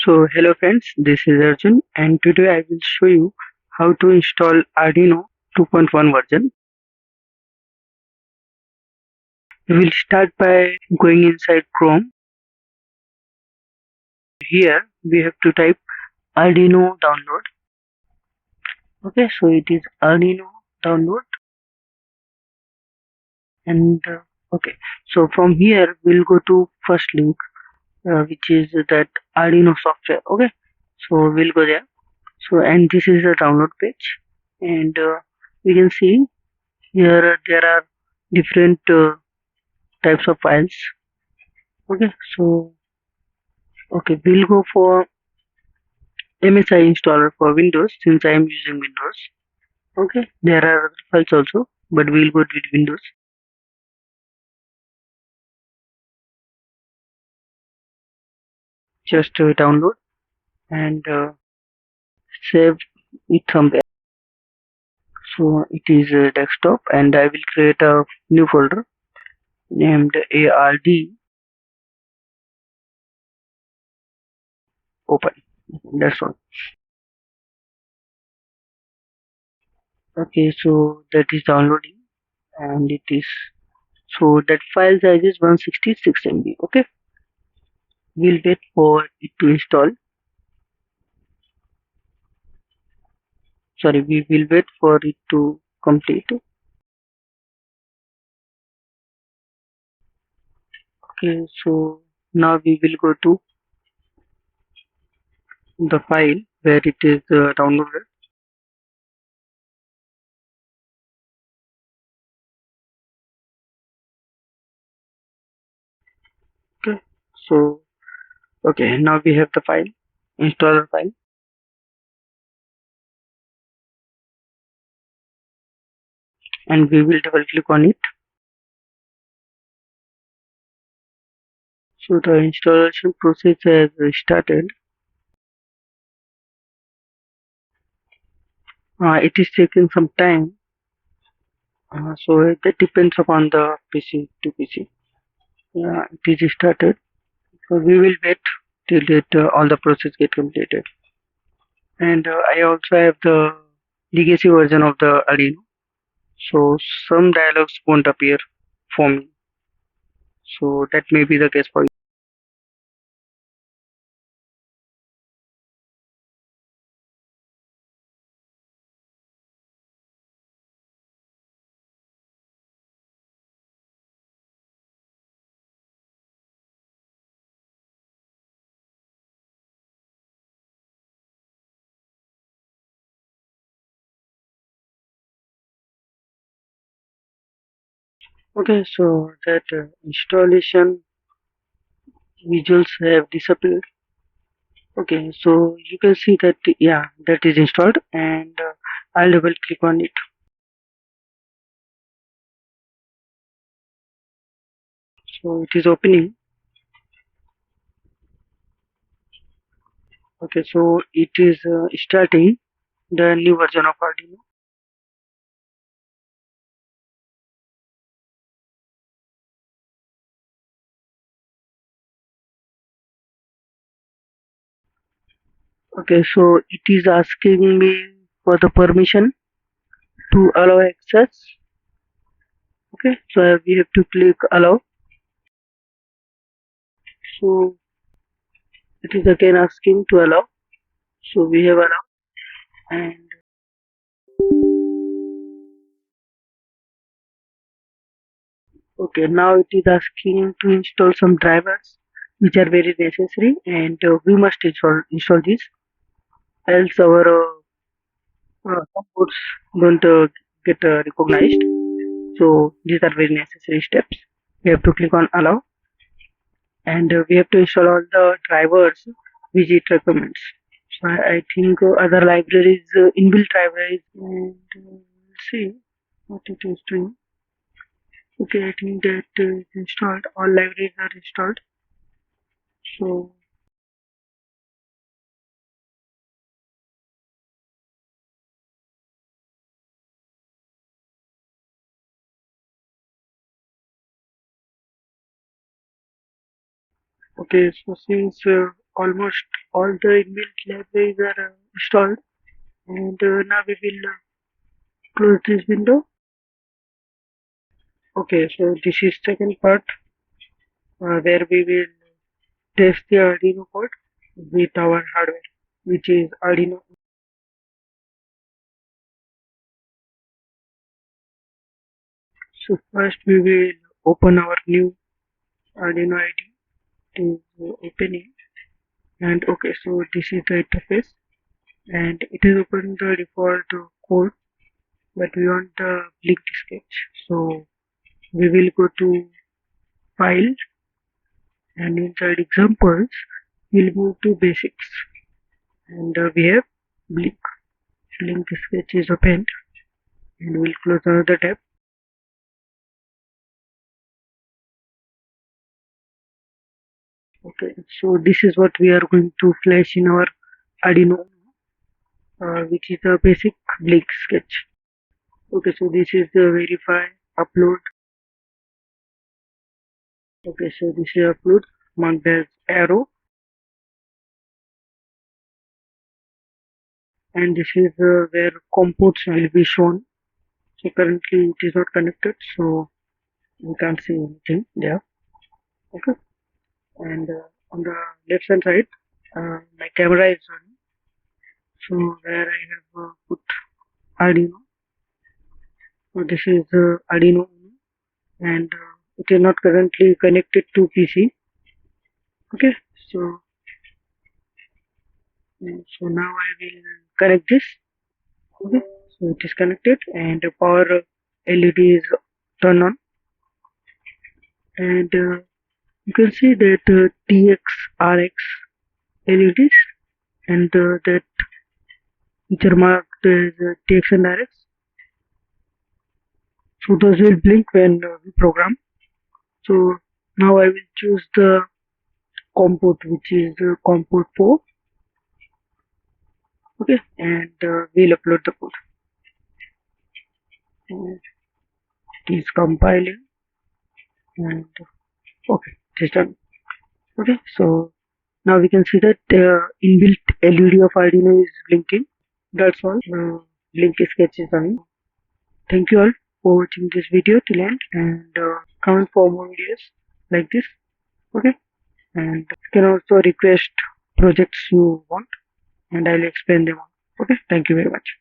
So hello friends, this is Arjun and today I will show you how to install Arduino 2.1 version. We will start by going inside Chrome. Here we have to type Arduino download. Okay, so it is Arduino download and okay. So from here we'll go to first link which is that Arduino software. Okay, so we'll go there. So and this is the download page and we can see here there are different types of files. Okay, so we'll go for MSI installer for Windows since I am using Windows. Okay, there are other files also, but we'll go with Windows. Just download and save it somewhere. So it is a desktop, and I will create a new folder named ARD open. That's all. Okay, so that is downloading, and it is so that file size is 166 MB. Okay, we'll wait for it to install. Sorry, we will wait for it to complete. Okay, so now we will go to the file where it is downloaded. Okay, so now we have the file, installer file, and we will double click on it. So the installation process has started. It is taking some time, so that depends upon the PC to PC. Yeah, it is started. So we will wait till all the process get completed. And I also have the legacy version of the Arduino, so some dialogues won't appear for me. So that may be the case for you. Okay, so that installation visuals have disappeared. Okay, so you can see that yeah, that is installed, and I'll double click on it. So it is opening. Okay, so it is starting the new version of Arduino. Okay, so it is asking me for the permission to allow access. Okay, so we have to click allow. So it is again asking to allow. So we have allow, and okay, now it is asking to install some drivers which are very necessary, and we must install this, else our outputs don't get recognized. So these are very necessary steps. We have to click on allow, and we have to install all the drivers which it recommends. So I think other libraries, inbuilt libraries, and let's see what it is doing. Okay, I think that is installed. All libraries are installed. So okay, so since almost all the inbuilt libraries are installed, and now we will close this window. Okay, so this is second part where we will test the Arduino code with our hardware, which is Arduino. So first we will open our new Arduino IDE to open it. And okay, so this is the interface, and it is open the default code, but we want the blink sketch. So we will go to file, and inside examples we'll move to basics, and we have blink. Blink sketch is opened, and we'll close another tab. Okay, so this is what we are going to flash in our Arduino, which is a basic blink sketch. Okay, so this is the verify upload. Okay, so this is upload marked as arrow, and this is where components will be shown. So currently it is not connected, so we can't see anything there. Okay, and on the left hand side, my camera is on. So where I have put Arduino. So this is Arduino, and it is not currently connected to PC. Okay, so now I will connect this. Okay, so it is connected, and the power LED is turned on, and you can see that TX RX LEDs, and that which are marked as TX and RX. So those will blink when we program. So now I will choose the COM port, which is COM port 4. Okay, and we'll upload the code. It is compiling, and okay, it is done. Okay, so now we can see that the inbuilt LED of Arduino is blinking. That's all. Blink sketch is done. Thank you all for watching this video till end, and comment for more videos like this. Okay, and you can also request projects you want, and I'll explain them all. Okay, thank you very much.